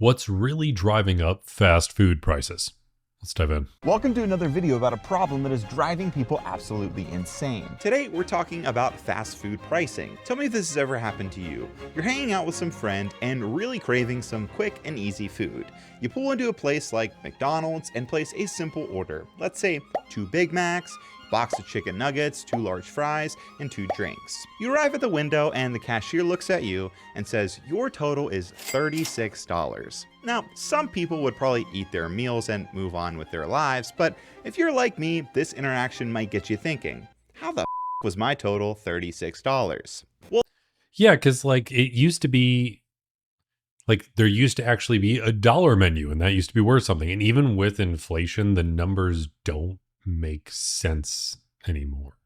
What's really driving up fast food prices? Let's dive in. Welcome to another video about a problem that is driving people absolutely insane. Today, we're talking about fast food pricing. Tell me if this has ever happened to you. You're hanging out with some friend and really craving some quick and easy food. You pull into a place like McDonald's and place a simple order. Let's say 2 Big Macs, box of chicken nuggets, 2 large fries, and 2 drinks. You arrive at the window and the cashier looks at you and says your total is $36. Now, some people would probably eat their meals and move on with their lives, but if you're like me, this interaction might get you thinking, how the was my total $36? Well, Yeah, because it used to be there used to actually be a dollar menu, and that used to be worth something. And even with inflation, the numbers don't make sense anymore.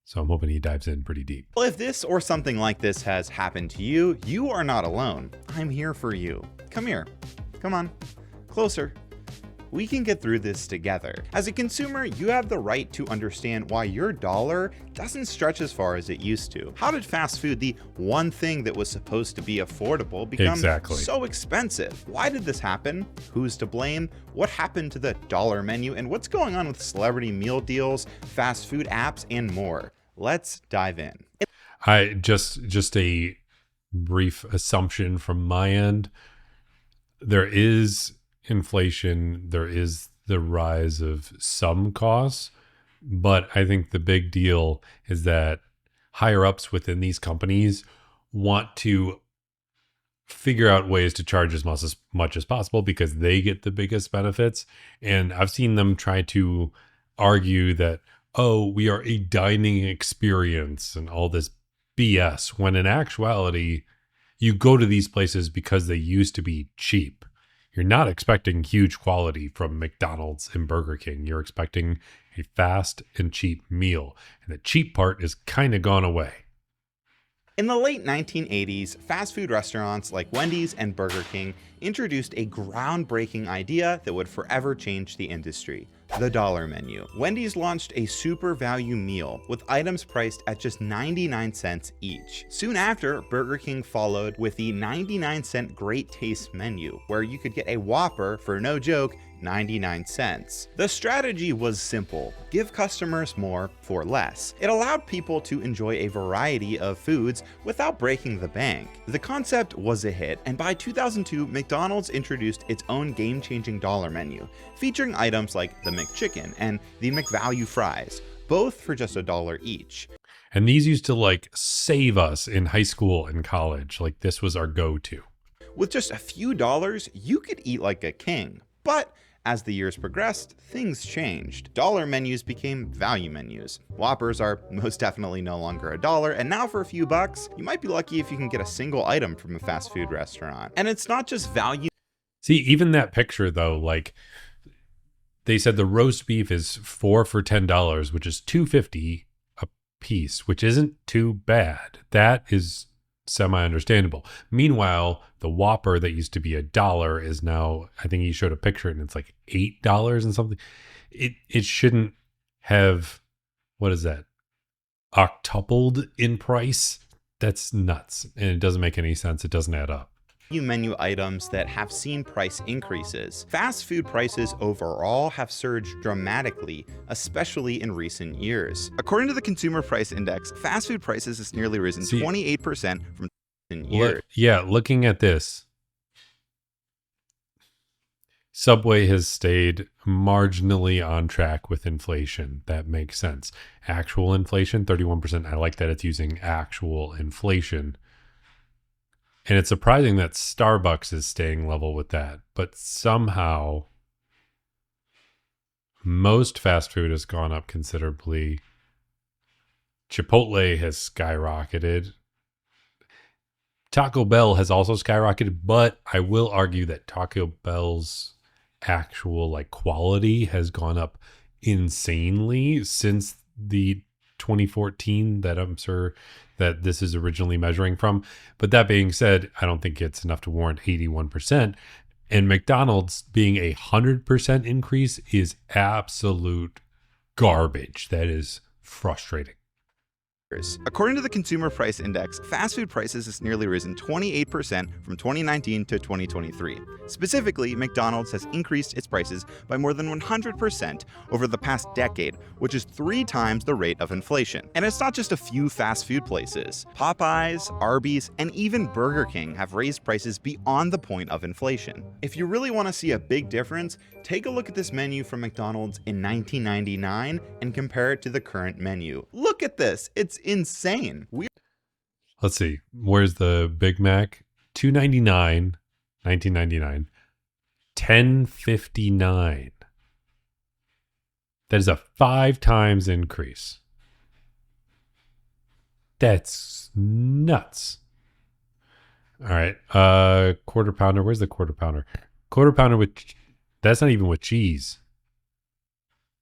So I'm hoping he dives in pretty deep. if this or something like this has happened to you, you are not alone. I'm here for you. Come here. Come on. Closer. We can get through this together. As a consumer, you have the right to understand why your dollar doesn't stretch as far as it used to. How did fast food, the one thing that was supposed to be affordable, become so expensive? Why did this happen? Who's to blame? What happened to the dollar menu? And what's going on with celebrity meal deals, fast food apps, and more? Let's dive in. I just a brief assumption from my end. There is inflation, there is the rise of some costs, but I think the big deal is that higher ups within these companies want to figure out ways to charge as much as possible because they get the biggest benefits. And I've seen them try to argue that, oh, we are a dining experience and all this BS, when in actuality, you go to these places because they used to be cheap. You're not expecting huge quality from McDonald's and Burger King. You're expecting a fast and cheap meal. And the cheap part is kind of gone away. In the late 1980s, fast food restaurants like Wendy's and Burger King introduced a groundbreaking idea that would forever change the industry: the dollar menu. Wendy's launched a super value meal with items priced at just 99 cents each. Soon after, Burger King followed with the 99-cent Great Taste menu, where you could get a Whopper for, no joke, 99 cents. The strategy was simple: give customers more for less. It allowed people to enjoy a variety of foods without breaking the bank. The concept was a hit, and by 2002, McDonald's introduced its own game-changing dollar menu, featuring items like the McChicken and the McValue fries, both for just $1 each. And these used to save us in high school and college. This was our go-to. With just a few dollars, you could eat like a king. But as the years progressed, things changed. Dollar menus became value menus. Whoppers are most definitely no longer $1, and now for a few bucks, you might be lucky if you can get a single item from a fast food restaurant. And it's not just value. See, even that picture though, they said the roast beef is 4 for $10, which is $2.50 a piece, which isn't too bad. That is semi-understandable. Meanwhile, the Whopper that used to be $1 is now, I think he showed a picture and it's like $8 and something. It shouldn't have, what is that, octupled in price? That's nuts. And it doesn't make any sense. It doesn't add up. Menu items that have seen price increases. Fast food prices overall have surged dramatically, especially in recent years. According to the Consumer Price Index, fast food prices has nearly risen 28% from years. Yeah, looking at this, Subway has stayed marginally on track with inflation. That makes sense. Actual inflation, 31%. I like that it's using actual inflation. And it's surprising that Starbucks is staying level with that. But somehow, most fast food has gone up considerably. Chipotle has skyrocketed. Taco Bell has also skyrocketed. But I will argue that Taco Bell's actual quality has gone up insanely since the 2014 that I'm sure that this is originally measuring from. But that being said, I don't think it's enough to warrant 81%. And McDonald's being 100% increase is absolute garbage. That is frustrating. According to the Consumer Price Index, fast food prices has nearly risen 28% from 2019 to 2023. Specifically, McDonald's has increased its prices by more than 100% over the past decade, which is 3 times the rate of inflation. And it's not just a few fast food places. Popeyes, Arby's, and even Burger King have raised prices beyond the point of inflation. If you really want to see a big difference, take a look at this menu from McDonald's in 1999 and compare it to the current menu. Look at this. It's insane. Let's see. Where's the Big Mac? $2.99, 1999. $10.59. That is a 5 times increase. That's nuts. All right. Quarter pounder. Where's the quarter pounder? Quarter pounder with, that's not even with cheese.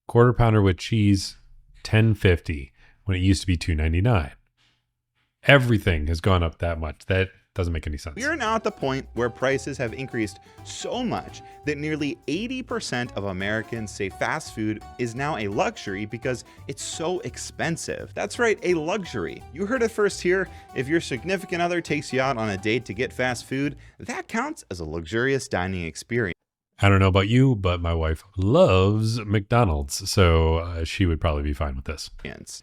Quarter pounder with cheese, $10.50 when it used to be $2.99. Everything has gone up that much. That doesn't make any sense. We are now at the point where prices have increased so much that nearly 80% of Americans say fast food is now a luxury because it's so expensive. That's right, a luxury. You heard it first here. If your significant other takes you out on a date to get fast food, that counts as a luxurious dining experience. I don't know about you, but my wife loves McDonald's, so she would probably be fine with this.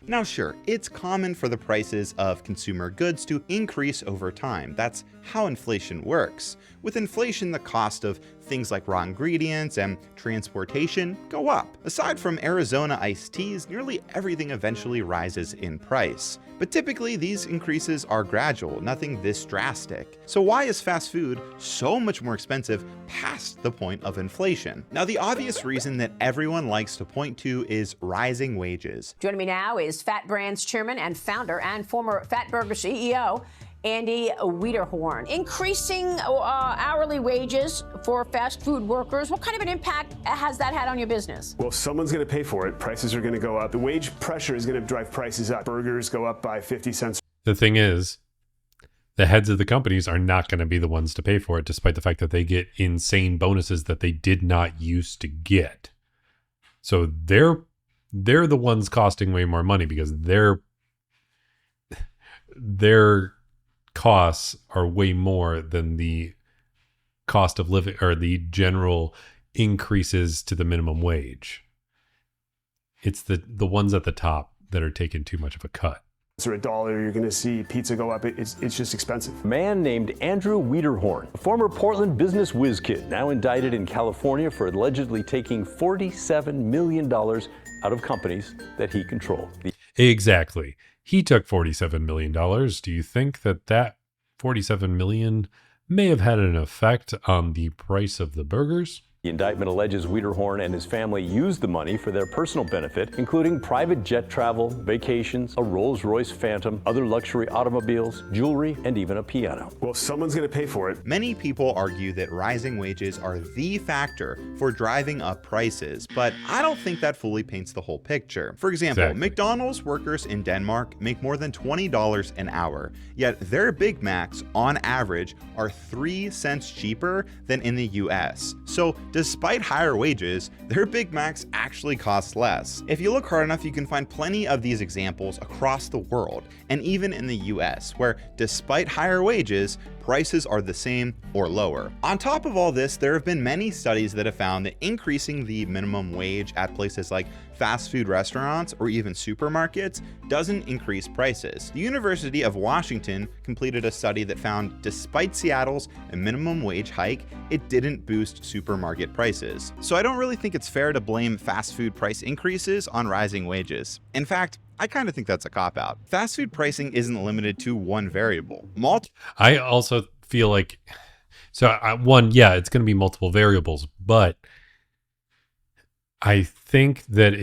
Now, sure, it's common for the prices of consumer goods to increase over time. That's how inflation works. With inflation, the cost of things like raw ingredients and transportation go up. Aside from Arizona iced teas, nearly everything eventually rises in price. But typically, these increases are gradual, nothing this drastic. So why is fast food so much more expensive past the point of inflation? Now, the obvious reason that everyone likes to point to is rising wages. Joining me now is Fat Brand's chairman and founder and former Fat Burger CEO, Andy Wiederhorn. Increasing hourly wages for fast food workers, what kind of an impact has that had on your business? Well, someone's going to pay for it. Prices are going to go up. The wage pressure is going to drive prices up. Burgers go up by 50 cents. The thing is, the heads of the companies are not going to be the ones to pay for it, despite the fact that they get insane bonuses that they did not used to get. So they're the ones costing way more money because their costs are way more than the cost of living or the general increases to the minimum wage. It's the ones at the top that are taking too much of a cut. Or $1, you're going to see pizza go up. It's just expensive. A man named Andrew Wiederhorn, a former Portland business whiz kid, now indicted in California for allegedly taking $47 million out of companies that he controlled. Exactly. He took $47 million. Do you think that $47 million may have had an effect on the price of the burgers? The indictment alleges Wiederhorn and his family used the money for their personal benefit, including private jet travel, vacations, a Rolls-Royce Phantom, other luxury automobiles, jewelry, and even a piano. Well, someone's going to pay for it. Many people argue that rising wages are the factor for driving up prices, but I don't think that fully paints the whole picture. For example, Exactly. McDonald's workers in Denmark make more than $20 an hour, yet their Big Macs, on average, are 3 cents cheaper than in the US. So despite higher wages, their Big Macs actually cost less. If you look hard enough, you can find plenty of these examples across the world, and even in the US, where despite higher wages, prices are the same or lower. On top of all this, there have been many studies that have found that increasing the minimum wage at places like fast food restaurants or even supermarkets doesn't increase prices. The University of Washington completed a study that found despite Seattle's minimum wage hike, it didn't boost supermarket prices. So I don't really think it's fair to blame fast food price increases on rising wages. In fact, I kind of think that's a cop-out. Fast food pricing isn't limited to one variable. I also feel like, it's going to be multiple variables, but I think that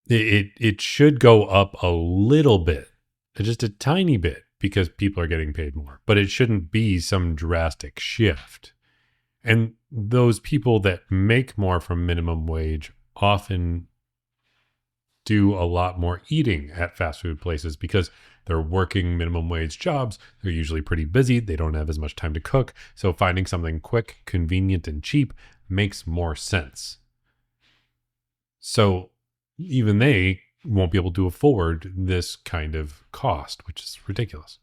it should go up a little bit, just a tiny bit, because people are getting paid more, but it shouldn't be some drastic shift. And those people that make more from minimum wage often do a lot more eating at fast food places because they're working minimum wage jobs. They're usually pretty busy. They don't have as much time to cook. So finding something quick, convenient, and cheap makes more sense. So even they won't be able to afford this kind of cost, which is ridiculous.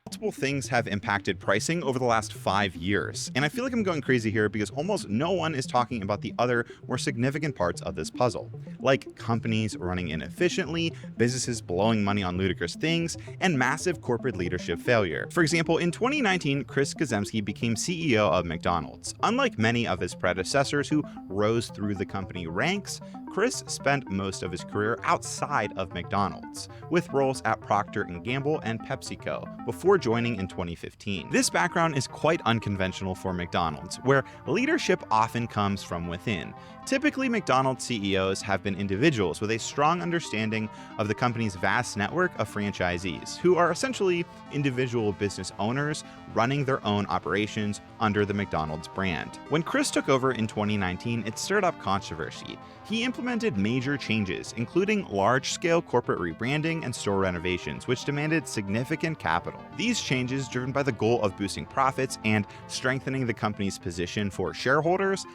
Multiple things have impacted pricing over the last 5 years, and I feel like I'm going crazy here because almost no one is talking about the other more significant parts of this puzzle, like companies running inefficiently, businesses blowing money on ludicrous things, and massive corporate leadership failure. For example, in 2019, Chris Kazemski became CEO of McDonald's. Unlike many of his predecessors who rose through the company ranks, Chris spent most of his career outside of McDonald's, with roles at Procter & Gamble and PepsiCo, before joining in 2015. This background is quite unconventional for McDonald's, where leadership often comes from within. Typically, McDonald's CEOs have been individuals with a strong understanding of the company's vast network of franchisees, who are essentially individual business owners running their own operations under the McDonald's brand. When Chris took over in 2019, it stirred up controversy. He implemented major changes, including large-scale corporate rebranding and store renovations, which demanded significant capital. These changes, driven by the goal of boosting profits and strengthening the company's position for shareholders.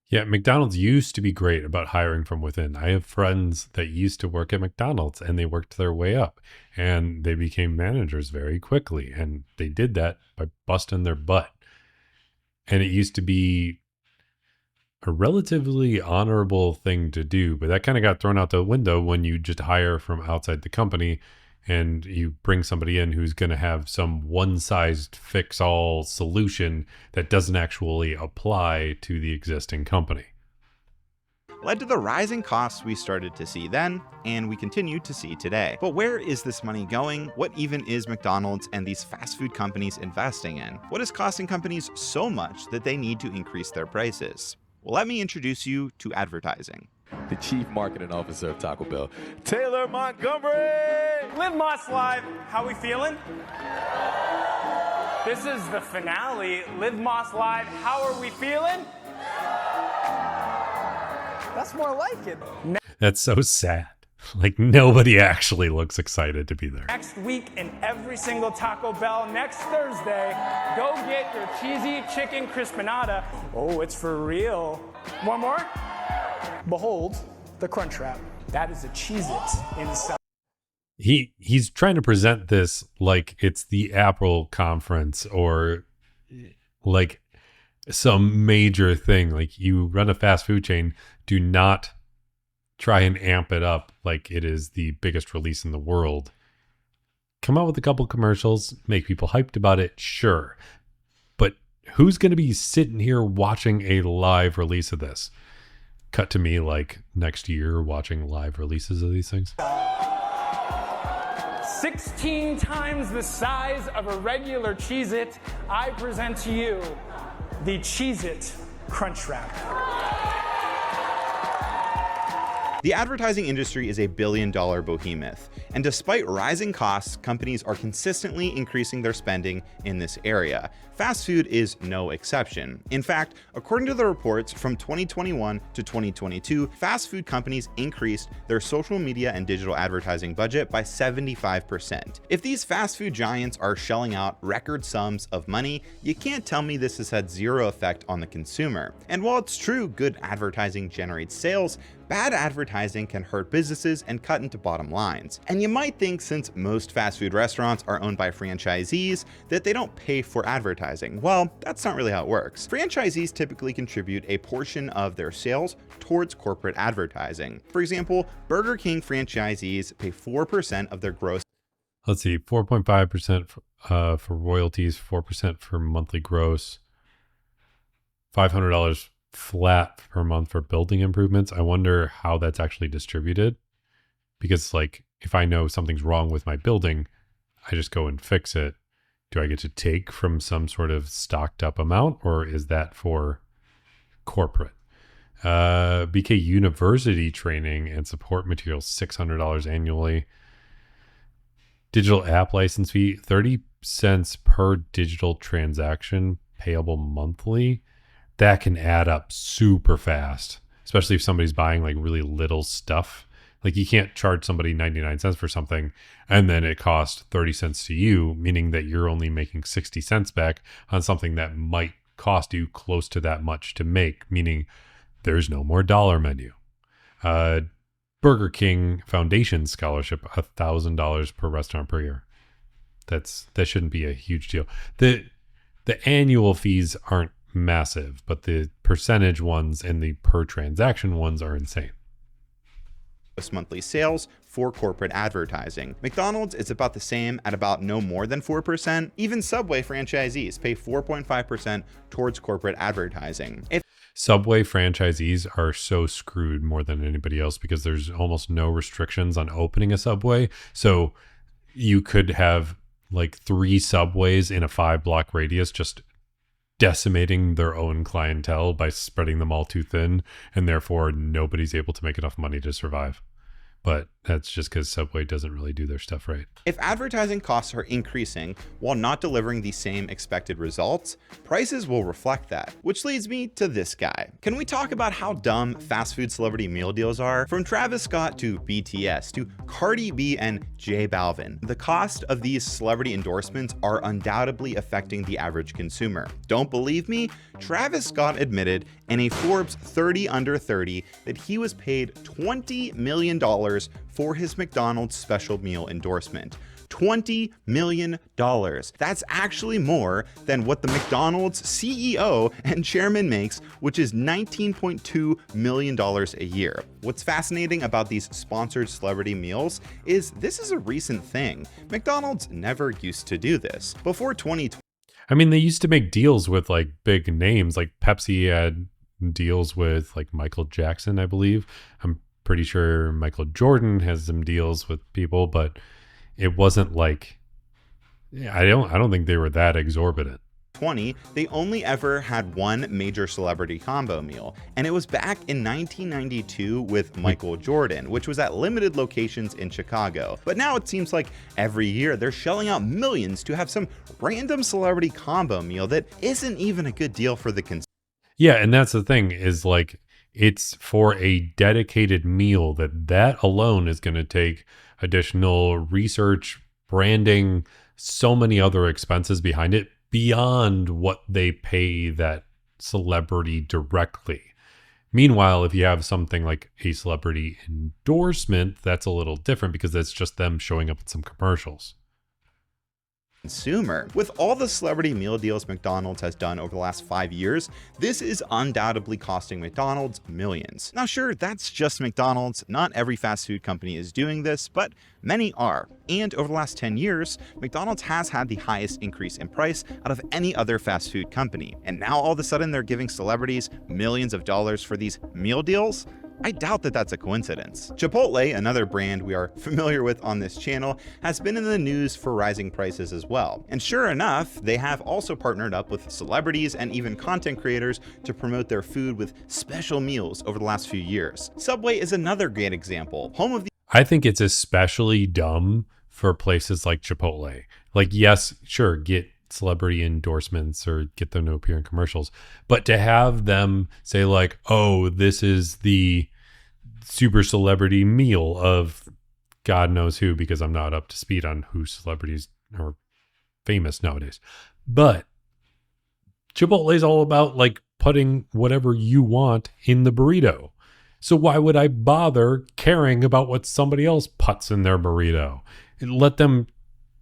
Yeah, McDonald's used to be great about hiring from within. I have friends that used to work at McDonald's and they worked their way up and they became managers very quickly. And they did that by busting their butt. And it used to be a relatively honorable thing to do, but that kind of got thrown out the window when you just hire from outside the company and you bring somebody in who's going to have some one-size-fits-all solution that doesn't actually apply to the existing company. Led to the rising costs we started to see then, and we continue to see today. But where is this money going? What even is McDonald's and these fast food companies investing in? What is costing companies so much that they need to increase their prices? Well, let me introduce you to advertising. The Chief Marketing Officer of Taco Bell, Taylor Montgomery. Live Moss Live, how we feeling? This is the finale. Live Moss Live, how are we feeling? That's more like it. That's so sad. Like nobody actually looks excited to be there. Next week in every single Taco Bell, next Thursday, go get your cheesy chicken crispinata. Oh, it's for real. One more? Behold the Crunch Wrap. That is a Cheez-It inside. He's trying to present this like it's the Apple conference or like some major thing. Like you run a fast food chain, do not try and amp it up like it is the biggest release in the world. Come out with a couple commercials, make people hyped about it, sure. But who's going to be sitting here watching a live release of this? Cut to me like next year watching live releases of these things. 16 times the size of a regular Cheez-It, I present to you the Cheez-It Crunch Wrap. The advertising industry is a billion-dollar behemoth, and despite rising costs, companies are consistently increasing their spending in this area. Fast food is no exception. In fact, according to the reports from 2021 to 2022, fast food companies increased their social media and digital advertising budget by 75%. If these fast food giants are shelling out record sums of money, you can't tell me this has had zero effect on the consumer. And while it's true good advertising generates sales, bad advertising can hurt businesses and cut into bottom lines. And you might think since most fast food restaurants are owned by franchisees that they don't pay for advertising. Well, that's not really how it works. Franchisees typically contribute a portion of their sales towards corporate advertising. For example, Burger King franchisees pay 4% of their gross. Let's see, 4.5% for royalties, 4% for monthly gross, $500 flat per month for building improvements. I wonder how that's actually distributed, because like if I know something's wrong with my building, I just go and fix it. Do I get to take from some sort of stocked up amount, or is that for corporate? BK University training and support materials, $600 annually. Digital app license fee, 30 cents per digital transaction payable monthly. That can add up super fast, especially if somebody's buying like really little stuff. Like you can't charge somebody 99 cents for something and then it costs 30 cents to you, meaning that you're only making 60 cents back on something that might cost you close to that much to make, meaning there's no more dollar menu. Burger King Foundation scholarship, $1,000 per restaurant per year. That shouldn't be a huge deal. The annual fees aren't massive, but the percentage ones and the per transaction ones are insane. Monthly sales for corporate advertising. McDonald's is about the same at about no more than 4%. Even Subway franchisees pay 4.5% towards corporate advertising. Subway franchisees are so screwed more than anybody else because there's almost no restrictions on opening a Subway. So you could have like 3 Subways in a 5-block radius just decimating their own clientele by spreading them all too thin, and therefore nobody's able to make enough money to survive. But that's just because Subway doesn't really do their stuff right. If advertising costs are increasing while not delivering the same expected results, prices will reflect that. Which leads me to this guy. Can we talk about how dumb fast food celebrity meal deals are? From Travis Scott to BTS to Cardi B and J Balvin, the cost of these celebrity endorsements are undoubtedly affecting the average consumer. Don't believe me? Travis Scott admitted in a Forbes 30 Under 30 that he was paid $20 million for his McDonald's special meal endorsement. $20 million. That's actually more than what the McDonald's CEO and chairman makes, which is $19.2 million a year. What's fascinating about these sponsored celebrity meals is this is a recent thing. McDonald's never used to do this. Before 2020, I mean, they used to make deals with like big names, like Pepsi had deals with like Michael Jackson, I believe. I'm pretty sure Michael Jordan has some deals with people, but it wasn't like, I don't think they were that exorbitant. They only ever had one major celebrity combo meal, and it was back in 1992 with Michael Jordan, which was at limited locations in Chicago. But now it seems like every year they're shelling out millions to have some random celebrity combo meal that isn't even a good deal for the consumer. Yeah, and that's the thing is like, it's for a dedicated meal that alone is going to take additional research, branding, so many other expenses behind it beyond what they pay that celebrity directly. Meanwhile, if you have something like a celebrity endorsement, that's a little different because that's just them showing up in some commercials. Consumer. With all the celebrity meal deals McDonald's has done over the last 5 years, this is undoubtedly costing McDonald's millions. Now sure, that's just McDonald's. Not every fast food company is doing this, but many are. And over the last 10 years, McDonald's has had the highest increase in price out of any other fast food company. And now all of a sudden they're giving celebrities millions of dollars for these meal deals? I doubt that that's a coincidence. Chipotle, another brand we are familiar with on this channel, has been in the news for rising prices as well. And sure enough, they have also partnered up with celebrities and even content creators to promote their food with special meals over the last few years. Subway is another great example. Home of the I think it's especially dumb for places like Chipotle. Like, yes, sure, get celebrity endorsements or get them to appear in commercials, but to have them say like, oh, this is the super celebrity meal of God knows who, because I'm not up to speed on who celebrities are famous nowadays, but Chipotle is all about like putting whatever you want in the burrito. So why would I bother caring about what somebody else puts in their burrito? Let them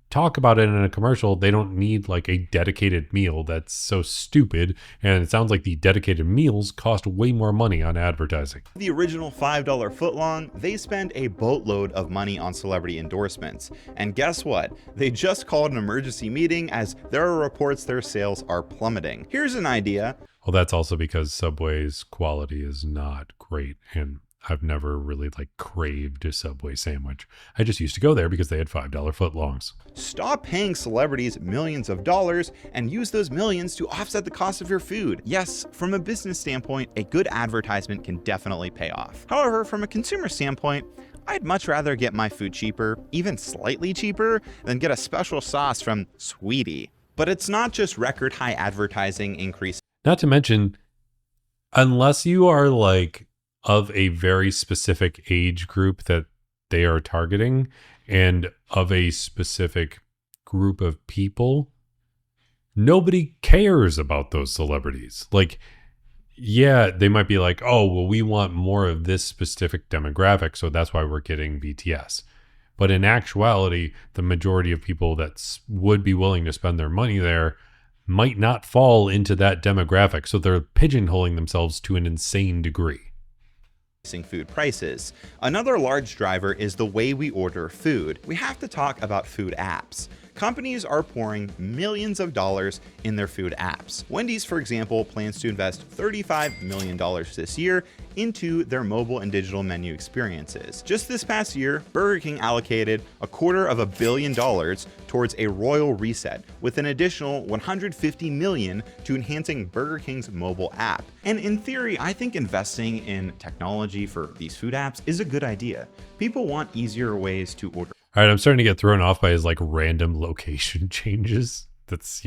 talk about it in a commercial. They don't need like a dedicated meal. That's so stupid. And it sounds like the dedicated meals cost way more money on advertising. The original $5 footlong, they spend a boatload of money on celebrity endorsements. And guess what? They just called an emergency meeting as there are reports their sales are plummeting. Here's an idea. Well, that's also because Subway's quality is not great. And I've never really like craved a Subway sandwich. I just used to go there because they had $5 footlongs. Stop paying celebrities millions of dollars and use those millions to offset the cost of your food. Yes, from a business standpoint, a good advertisement can definitely pay off. However, from a consumer standpoint, I'd much rather get my food cheaper, even slightly cheaper, than get a special sauce from Sweetie. But it's not just record high advertising increase. Not to mention, unless you are like of a very specific age group that they are targeting and of a specific group of people, nobody cares about those celebrities. Like, yeah, they might be like, oh, well, we want more of this specific demographic, so that's why we're getting BTS. But in actuality, the majority of people that would be willing to spend their money there might not fall into that demographic. So they're pigeonholing themselves to an insane degree. Food prices. Another large driver is the way we order food. We have to talk about food apps. Companies are pouring millions of dollars in their food apps. Wendy's, for example, plans to invest $35 million this year into their mobile and digital menu experiences. Just this past year, Burger King allocated $250 million towards a royal reset, with an additional $150 million to enhancing Burger King's mobile app. And in theory, I think investing in technology for these food apps is a good idea. People want easier ways to order. All right, I'm starting to get thrown off by his like random location changes. That's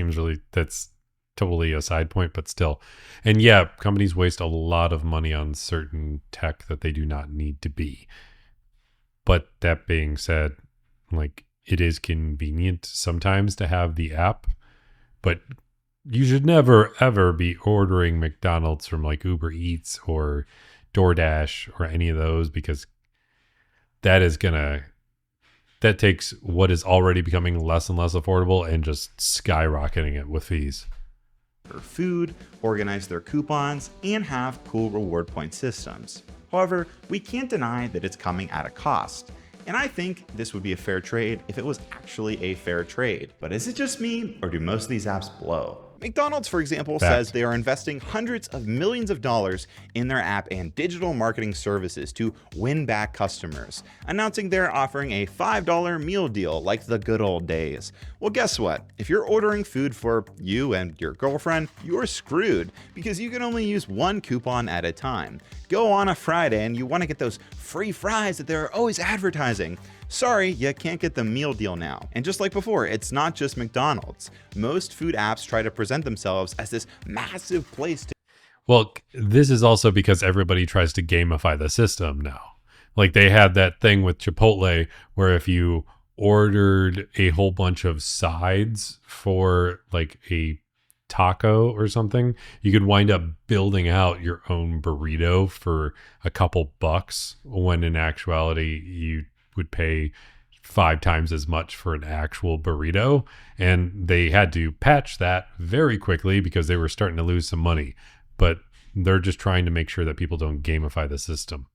totally a side point, but still. And yeah, companies waste a lot of money on certain tech that they do not need to be. But that being said, like, it is convenient sometimes to have the app, but you should never ever be ordering McDonald's from like Uber Eats or DoorDash or any of those, because that takes what is already becoming less and less affordable and just skyrocketing it with fees. Food, organize their coupons, and have cool reward point systems. However, we can't deny that it's coming at a cost. And I think this would be a fair trade if it was actually a fair trade. But is it just me, or do most of these apps blow? McDonald's, for example, says they are investing hundreds of millions of dollars in their app and digital marketing services to win back customers, announcing they're offering a $5 meal deal like the good old days. Well, guess what? If you're ordering food for you and your girlfriend, you're screwed because you can only use one coupon at a time. Go on a Friday and you want to get those free fries that they're always advertising. Sorry, you can't get the meal deal now. And just like before, it's not just McDonald's. Most food apps try to present themselves as this massive place to... Well, this is also because everybody tries to gamify the system now. Like they had that thing with Chipotle where if you ordered a whole bunch of sides for like a taco or something, you could wind up building out your own burrito for a couple bucks, when in actuality you would pay 5 times as much for an actual burrito. And they had to patch that very quickly because they were starting to lose some money. But they're just trying to make sure that people don't gamify the system.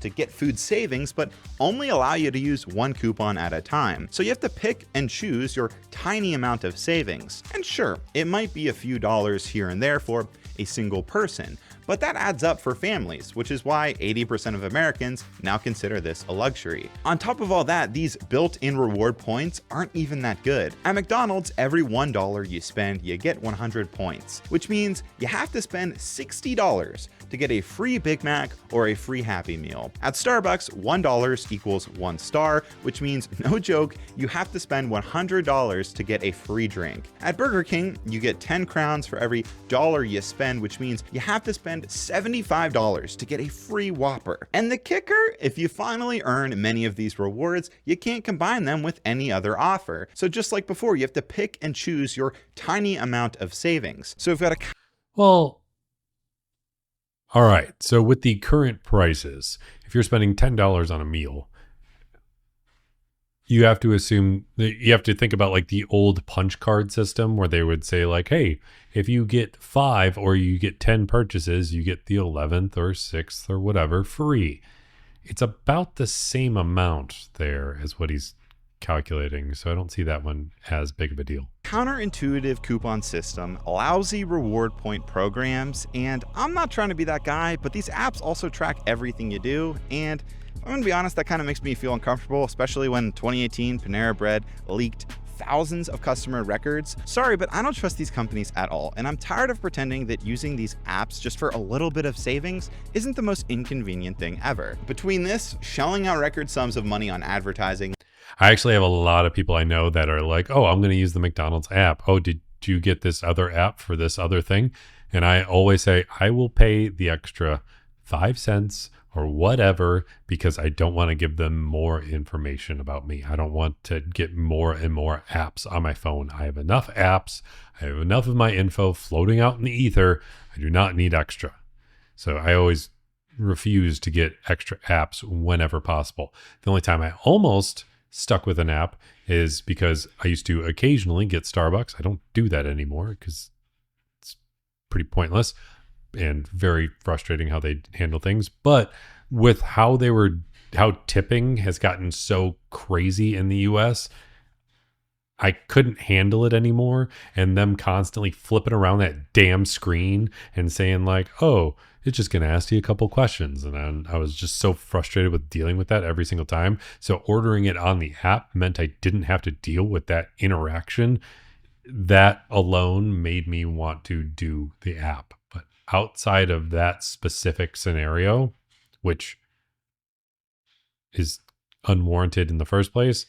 To get food savings, but only allow you to use one coupon at a time. So you have to pick and choose your tiny amount of savings. And sure, it might be a few dollars here and there for a single person, but that adds up for families, which is why 80% of Americans now consider this a luxury. On top of all that, these built-in reward points aren't even that good. At McDonald's, every $1 you spend, you get 100 points, which means you have to spend $60 to get a free Big Mac or a free Happy Meal. At Starbucks, $1 equals 1 star, which means, no joke, you have to spend $100 to get a free drink. At Burger King, you get 10 crowns for every dollar you spend, which means you have to spend $75 to get a free Whopper. And the kicker, if you finally earn many of these rewards, you can't combine them with any other offer. So just like before, you have to pick and choose your tiny amount of savings. So we've got a... Well, all right. So with the current prices, if you're spending $10 on a meal, you have to assume that you have to think about like the old punch card system where they would say like, hey, if you get 5 or you get 10 purchases, you get the 11th or 6th or whatever free. It's about the same amount there as what he's calculating. So I don't see that one as big of a deal. Counterintuitive coupon system, lousy reward point programs, and I'm not trying to be that guy, but these apps also track everything you do, and I'm gonna be honest, that kind of makes me feel uncomfortable, especially when 2018 Panera Bread leaked thousands of customer records. Sorry, but I don't trust these companies at all, and I'm tired of pretending that using these apps just for a little bit of savings isn't the most inconvenient thing ever. Between this, shelling out record sums of money on advertising. I actually have a lot of people I know that are like, oh, I'm going to use the McDonald's app. Oh, did you get this other app for this other thing? And I always say, I will pay the extra 5 cents or whatever, because I don't want to give them more information about me. I don't want to get more and more apps on my phone. I have enough apps. I have enough of my info floating out in the ether. I do not need extra. So I always refuse to get extra apps whenever possible. The only time I almost stuck with an app is because I used to occasionally get Starbucks. I don't do that anymore because it's pretty pointless and very frustrating how they handle things. But with how tipping has gotten so crazy in the US, I couldn't handle it anymore. And them constantly flipping around that damn screen and saying like, oh, it's just going to ask you a couple questions. And I was just so frustrated with dealing with that every single time. So ordering it on the app meant I didn't have to deal with that interaction. That alone made me want to do the app. But outside of that specific scenario, which is unwarranted in the first place,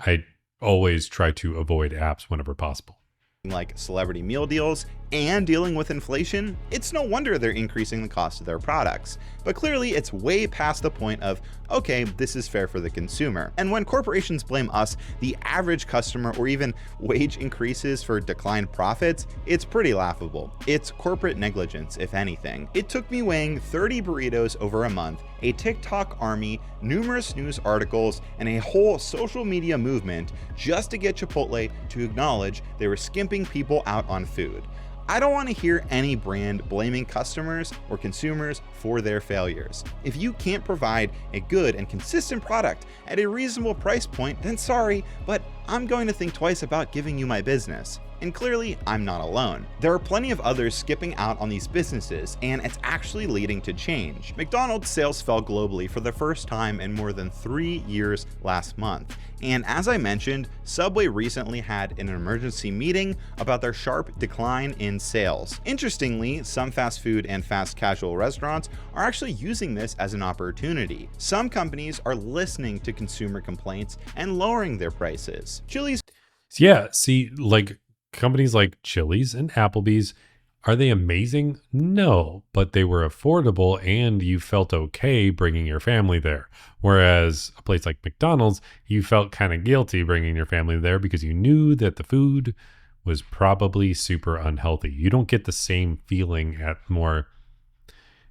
I always try to avoid apps whenever possible. Like celebrity meal deals and dealing with inflation, it's no wonder they're increasing the cost of their products. But clearly it's way past the point of, okay, this is fair for the consumer. And when corporations blame us, the average customer, or even wage increases for declined profits, it's pretty laughable. It's corporate negligence, if anything. It took me weighing 30 burritos over a month, a TikTok army, numerous news articles, and a whole social media movement just to get Chipotle to acknowledge they were skimping people out on food. I don't want to hear any brand blaming customers or consumers for their failures. If you can't provide a good and consistent product at a reasonable price point, then sorry, but I'm going to think twice about giving you my business. And clearly, I'm not alone. There are plenty of others skipping out on these businesses, and it's actually leading to change. McDonald's sales fell globally for the first time in more than 3 years last month. And as I mentioned, Subway recently had an emergency meeting about their sharp decline in sales. Interestingly, some fast food and fast casual restaurants are actually using this as an opportunity. Some companies are listening to consumer complaints and lowering their prices. Chili's. Yeah, see, like companies like Chili's and Applebee's, are they amazing? No, but they were affordable and you felt okay bringing your family there. Whereas a place like McDonald's, you felt kind of guilty bringing your family there because you knew that the food was probably super unhealthy. You don't get the same feeling at more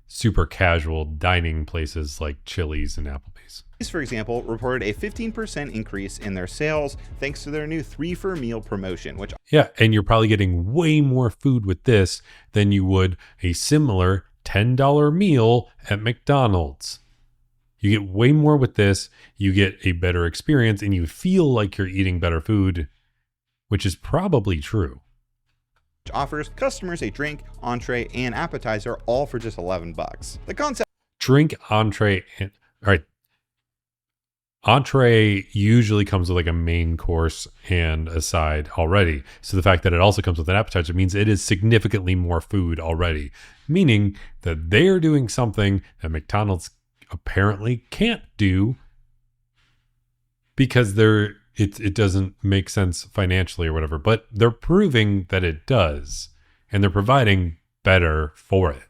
super casual dining places like Chili's and Applebee's. For example, reported a 15% increase in their sales thanks to their new 3-for-meal promotion, which and you're probably getting way more food with this than you would a similar $10 meal at McDonald's. You get way more with this, you get a better experience, and you feel like you're eating better food, which is probably true. offers customers a drink, entree, and appetizer all for just $11. The concept Drink, entree, and all right. Entree usually comes with like a main course and a side already. So the fact that it also comes with an appetizer means it is significantly more food already, meaning that they are doing something that McDonald's apparently can't do because it doesn't make sense financially or whatever, but they're proving that it does, and they're providing better for it.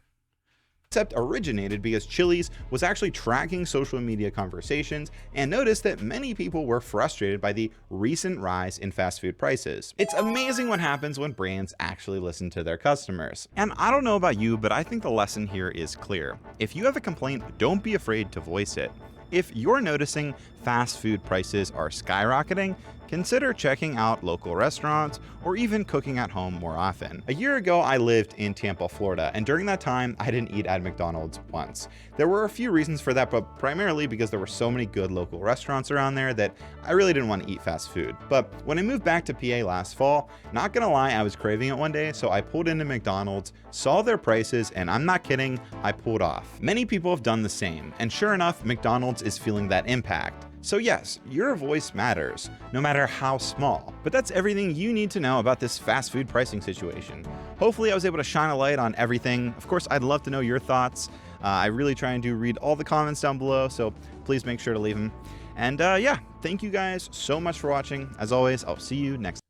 Concept originated because Chili's was actually tracking social media conversations and noticed that many people were frustrated by the recent rise in fast food prices. It's amazing what happens when brands actually listen to their customers. And I don't know about you, but I think the lesson here is clear. If you have a complaint, don't be afraid to voice it. If you're noticing fast food prices are skyrocketing, consider checking out local restaurants or even cooking at home more often. A year ago, I lived in Tampa, Florida, and during that time, I didn't eat at McDonald's once. There were a few reasons for that, but primarily because there were so many good local restaurants around there that I really didn't want to eat fast food. But when I moved back to PA last fall, not gonna lie, I was craving it one day, so I pulled into McDonald's, saw their prices, and I'm not kidding, I pulled off. Many people have done the same, and sure enough, McDonald's is feeling that impact. So yes, your voice matters, no matter how small. But that's everything you need to know about this fast food pricing situation. Hopefully I was able to shine a light on everything. Of course, I'd love to know your thoughts. I really try and read all the comments down below, so please make sure to leave them. And yeah, thank you guys so much for watching. As always, I'll see you next time.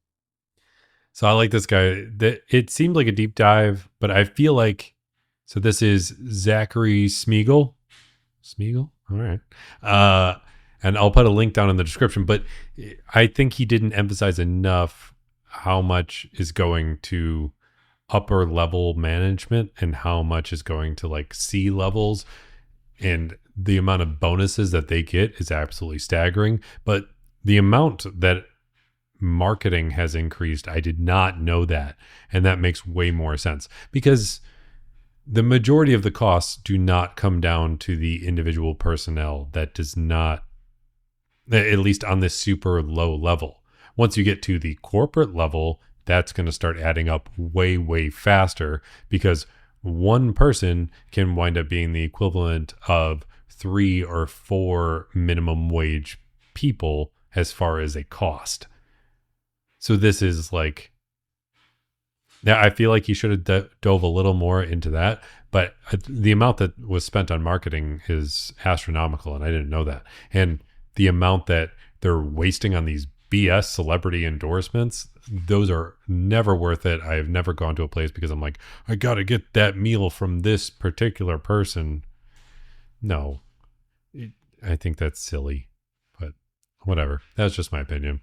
So I like this guy. It seemed like a deep dive, but I feel like So this is Zachary Smeagol. Smeagol? All right. And I'll put a link down in the description, but I think he didn't emphasize enough how much is going to upper level management and how much is going to like C levels, and the amount of bonuses that they get is absolutely staggering. But the amount that marketing has increased, I did not know that. And that makes way more sense because the majority of the costs do not come down to the individual personnel. That does not, at least on this super low level. Once you get to the corporate level, that's going to start adding up way, way faster because one person can wind up being the equivalent of 3 or 4 minimum wage people as far as a cost. So this is like, now I feel like he should have dove a little more into that, but the amount that was spent on marketing is astronomical, and I didn't know that. And the amount that they're wasting on these BS celebrity endorsements, those are never worth it. I've never gone to a place because I'm like, I got to get that meal from this particular person. No, I think that's silly, but whatever. That's just my opinion.